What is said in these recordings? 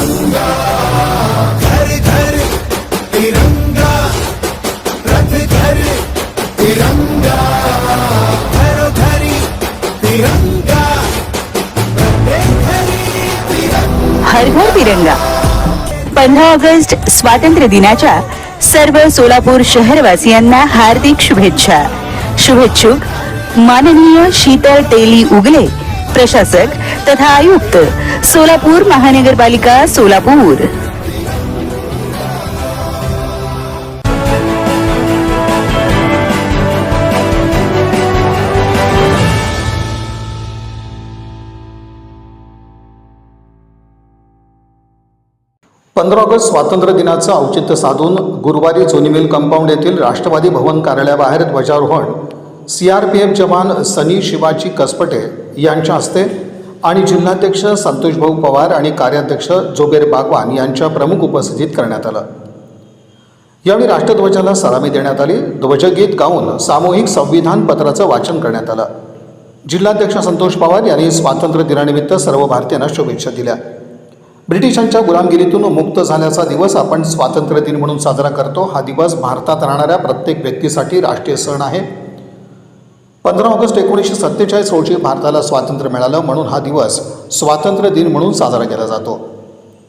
तिरंगा, घर घर तिरंगा, रथ घर तिरंगा, घरो घरी तिरंगा, प्रत्येक घरी तिरंगा. हर घर तिरंगा. 15 ऑगस्ट स्वातंत्र्य दिनाच्या सर्व सोलापूर शहरवासियांना हार्दिक शुभेच्छा. शुभेच्छुक माननीय शीतल तेली उगले, प्रशासक तथा आयुक्त सोलापूर महानगरपालिका सोलापूर. ऑगस्ट स्वातंत्र्य दिनाचं औचित्य साधून गुरुवारी जोनी मिल कंपाऊंड येथील राष्ट्रवादी भवन कार्यालयाबाहेर ध्वजारोहण CRPF जवान सनी शिवाजी कसपटे यांच्या हस्ते आणि जिल्हाध्यक्ष संतोषभाऊ पवार आणि कार्याध्यक्ष जोबेर बागवान यांच्या प्रमुख उपस्थितीत करण्यात आलं. यावेळी राष्ट्रध्वजाला सलामी देण्यात आली. ध्वजगीत गाऊन सामूहिक संविधान पत्राचं वाचन करण्यात आलं. जिल्हाध्यक्ष संतोष पवार यांनी स्वातंत्र्य दिनानिमित्त सर्व भारतीयांना शुभेच्छा दिल्या. ब्रिटिशांच्या गुलामगिरीतून मुक्त झाल्याचा दिवस आपण स्वातंत्र्य दिन म्हणून साजरा करतो. हा दिवस भारतात राहणाऱ्या प्रत्येक व्यक्तीसाठी राष्ट्रीय सण आहे. 15 ऑगस्ट 1947 रोजी भारताला स्वातंत्र्य मिळालं, म्हणून हा दिवस स्वातंत्र्य दिन म्हणून साजरा केला जातो.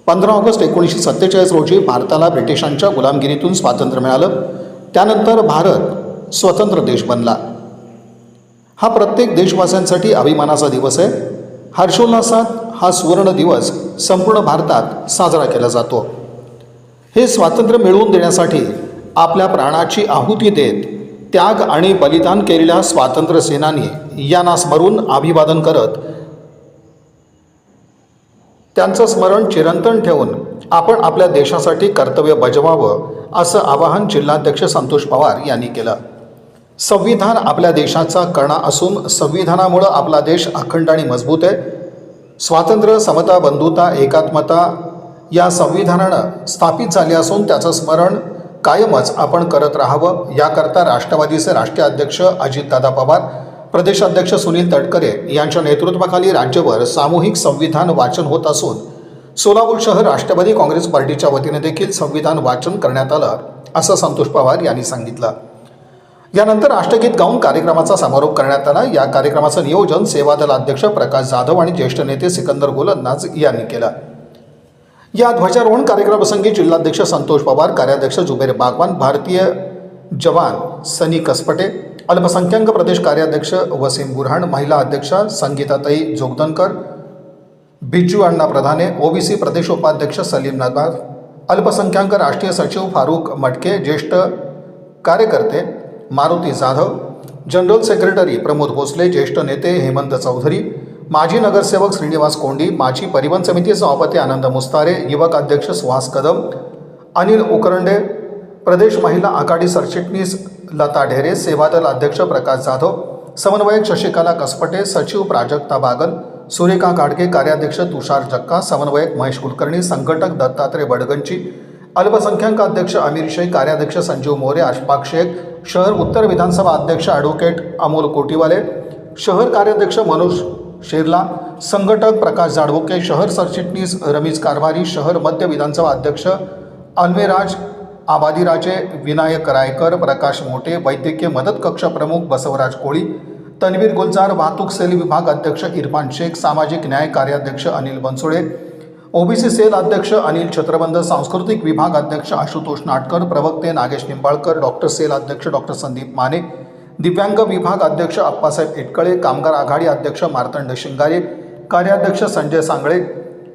15 ऑगस्ट 1947 रोजी भारताला ब्रिटिशांच्या गुलामगिरीतून स्वातंत्र्य मिळालं. त्यानंतर भारत स्वतंत्र देश बनला. हा प्रत्येक देशवासियांसाठी अभिमानाचा दिवस आहे. हर्षोल्लासात हा सुवर्ण दिवस संपूर्ण भारतात साजरा केला जातो. हे स्वातंत्र्य मिळवून देण्यासाठी आपल्या प्राणाची आहुती देत त्याग आणि बलिदान केलेल्या स्वातंत्र्य सेनानी यांना स्मरून अभिवादन करत त्यांचं स्मरण चिरंतन ठेवून आपण आपल्या देशासाठी कर्तव्य बजावावं असं आवाहन जिल्हाध्यक्ष संतोष पवार यांनी केलं. संविधान आपल्या देशाचा कणा असून संविधानामुळं आपला देश अखंड आणि मजबूत आहे. स्वातंत्र्य, समता, बंधुता, एकात्मता या संविधानानं स्थापित झाले असून त्याचं स्मरण कायमच आपण करत राहावं. याकरता राष्ट्रवादीचे राष्ट्रीय अध्यक्ष अजितदादा पवार, प्रदेशाध्यक्ष सुनील तटकरे यांच्या नेतृत्वाखाली राज्यभर सामूहिक संविधान वाचन होत असून सोलापूर शहर राष्ट्रवादी काँग्रेस पार्टीच्या वतीने देखील संविधान वाचन करण्यात आलं असं संतोष पवार यांनी सांगितलं. यानंतर राष्ट्रगीत गाऊन कार्यक्रमाचा समारोप करण्यात आला. या कार्यक्रमाचं नियोजन सेवादल अध्यक्ष प्रकाश जाधव आणि ज्येष्ठ नेते सिकंदर गोलंदाज यांनी केलं. या ध्वजारोहण कार्यक्रमाप्रसंगी जिल्हाध्यक्ष संतोष पवार, कार्याध्यक्ष जुबेर बागवान, भारतीय जवान सनी कसपटे, अल्पसंख्याक प्रदेश कार्याध्यक्ष वसीम बुरहान, महिला अध्यक्षा संगीताताई जोगदनकर, बिज्जू अण्णा प्रधाने, OBC प्रदेश उपाध्यक्ष सलीम नदार, अल्पसंख्याक राष्ट्रीय सचिव फारुख मटके, ज्येष्ठ कार्यकर्ते मारुती जाधव, जनरल सेक्रेटरी प्रमोद भोसले, ज्येष्ठ नेते हेमंत चौधरी, माजी नगरसेवक श्रीनिवास कोंडी, माजी परिवहन समिती सभापती आनंद मुस्तारे, युवक अध्यक्ष सुहास कदम, अनिल उकरंडे, प्रदेश महिला आघाडी सरचिटणीस लता ढेरे, सेवादल अध्यक्ष प्रकाश जाधव, समन्वयक शशिकला कसपटे, सचिव प्राजक्ता बागल, सुरेखा गाडगे, कार्याध्यक्ष तुषार जक्का, समन्वयक महेश कुलकर्णी, संघटक दत्तात्रय बडगंची, अल्पसंख्याक अध्यक्ष अमीर शेख, कार्याध्यक्ष संजीव मोरे, अशफाक शेख, शहर उत्तर विधानसभा अध्यक्ष ॲडव्होकेट अमोल कोटीवाले, शहर कार्याध्यक्ष मनोज शेरला, संघटक प्रकाश जाडवोके, शहर सरचिटणीस रमेश कारभारी, शहर मध्य विधानसभा अध्यक्ष अल्मेराज आबादीराजे, विनायक रायकर, प्रकाश मोटे, वैद्यकीय मदत कक्ष प्रमुख बसवराज कोळी, तन्वीर गुलजार, वाहतूक सेल विभाग अध्यक्ष इरफान शेख, सामाजिक न्याय कार्याध्यक्ष अनिल बनसोडे, OBC सेल अध्यक्ष अनिल छत्रबंध, सांस्कृतिक विभाग अध्यक्ष आशुतोष नाटकर, प्रवक्ते नागेश निंबाळकर, डॉक्टर सेल अध्यक्ष डॉक्टर संदीप माने, दिव्यांग विभाग अध्यक्ष अप्पासाहेब इटकळे, कामगार आघाडी अध्यक्ष मार्तंड शिंगारे, कार्याध्यक्ष संजय सांगळे,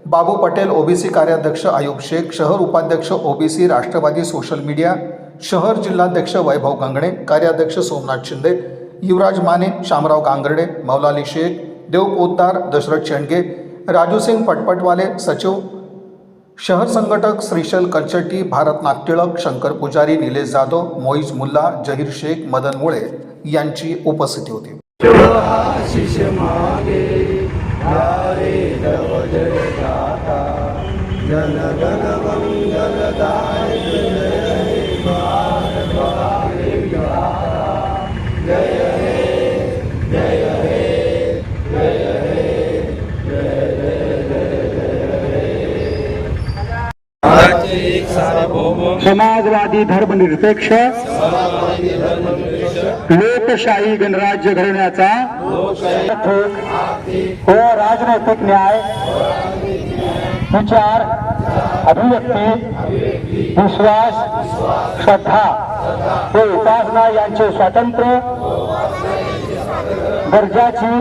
बाबू पटेल, OBC कार्याध्यक्ष आयुब शेख, शहर उपाध्यक्ष OBC राष्ट्रवादी सोशल मीडिया, शहर जिल्हाध्यक्ष वैभव गंगणे, कार्याध्यक्ष सोमनाथ शिंदे, युवराज माने, शामराव गांगर्डे, मौलाली शेख, देव पोद्दार, दशरथ शेंडगे, राजू सिंग पटपटवाले, सचिव शहर संघटक श्रीशैल कलचट्टी, भारत नागटिळक, शंकर पुजारी, निलेश जाधव, मोईज मुल्ला, जहीर शेख, मदन मुळे यांची उपस्थिती होती. समाजवादी धर्मनिरपेक्ष लोकशाही गणराज्य घडवण्याचा व राजनैतिक न्याय विचार अभिव्यक्ती विश्वास श्रद्धा व उपासना यांचे स्वातंत्र्य दर्जाची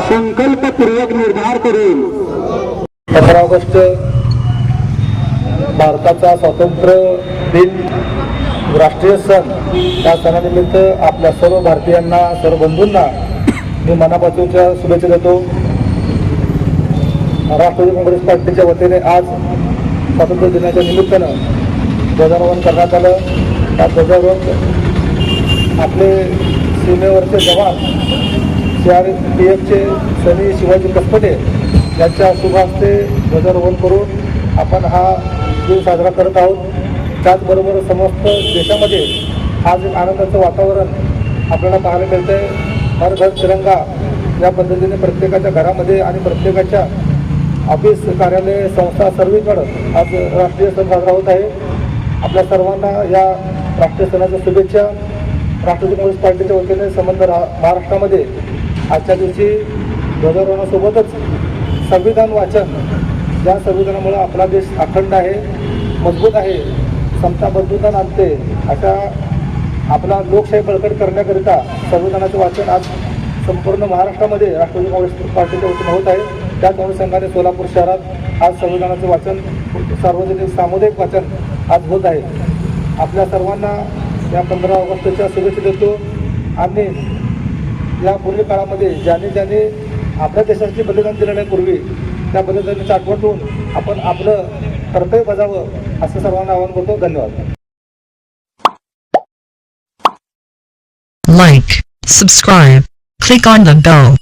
संकल्पपूर्वक निर्धार करून 15 ऑगस्ट भारताचा स्वातंत्र्य दिन राष्ट्रीय सण, या सणानिमित्त आपल्या सर्व भारतीयांना, सर्व बंधूंना मी मनापासूनच्या शुभेच्छा देतो. राष्ट्रवादी काँग्रेस पार्टीच्या वतीने आज स्वातंत्र्य दिनाच्या निमित्तानं ध्वजारोहण करण्यात आलं. त्या ध्वजारोहण आपले सीमेवरचे जवान CRPFचे सनी शिवाजी कसपटे यांच्या शुभ हस्ते ध्वजारोहण करून आपण हा दिन साजरा करत आहोत. त्याचबरोबर समस्त देशामध्ये आज एक आनंदाचं वातावरण आपल्याला पाहायला मिळतं आहे. हर घर तिरंगा या पद्धतीने प्रत्येकाच्या घरामध्ये आणि प्रत्येकाच्या ऑफिस, कार्यालय, संस्था सर्वीकडं आज राष्ट्रीय सण साजरा होत आहे. आपल्या सर्वांना या राष्ट्रीय सणाच्या शुभेच्छा. राष्ट्रवादी काँग्रेस पार्टीच्या वतीने संबंध महाराष्ट्रामध्ये आजच्या दिवशी ध्वजारोहणासोबतच संविधान वाचन, ज्या संविधानामुळे आपला देश अखंड आहे, मजबूत आहे, समता बंधुता आणते, अशा आपला लोकशाही बळकट करण्याकरिता संविधानाचे वाचन आज संपूर्ण महाराष्ट्रामध्ये राष्ट्रवादी काँग्रेस पार्टीच्या वतीने होत आहे. त्याच अनुषंगाने सोलापूर शहरात आज संविधानाचे वाचन, सार्वजनिक सामुदायिक वाचन आज होत आहे. आपल्या सर्वांना या 15 ऑगस्टच्या शुभेच्छा देतो. आणि या पुढील काळामध्ये ज्याने आपल्या देशाची बलिदान दिलं नाही पूर्वी, त्या बलिदानाची आठवण ठेवून आपण आपलं कर्तव्य बजावं असं सर्वांना आवाहन करतो. धन्यवाद. Like, subscribe, click on the bell.